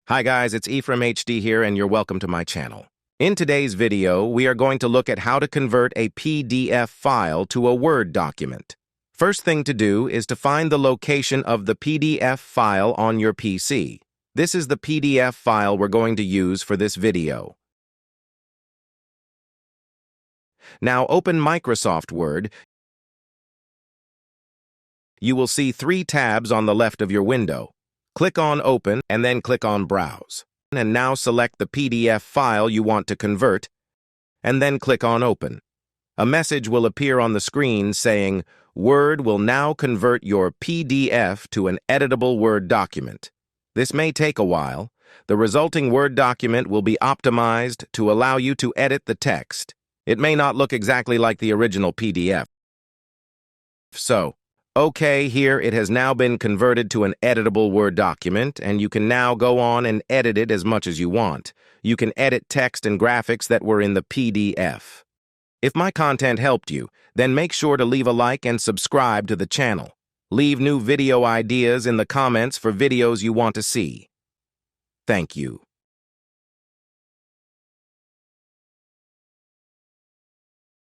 Hi guys, it's Ephraim HD here and you're welcome to my channel. In today's video, we are going to look at how to convert a PDF file to a Word document. First thing to do is to find the location of the PDF file on your PC. This is the PDF file we're going to use for this video. Now open Microsoft Word. You will see 3 tabs on the left of your window. Click on Open and then click on Browse. And now select the PDF file you want to convert, and then click on Open. A message will appear on the screen saying, Word will now convert your PDF to an editable Word document. This may take a while. The resulting Word document will be optimized to allow you to edit the text. It may not look exactly like the original PDF. Okay, here it has now been converted to an editable Word document, and you can now go on and edit it as much as you want. You can edit text and graphics that were in the PDF. If my content helped you, then make sure to leave a like and subscribe to the channel. Leave new video ideas in the comments for videos you want to see. Thank you.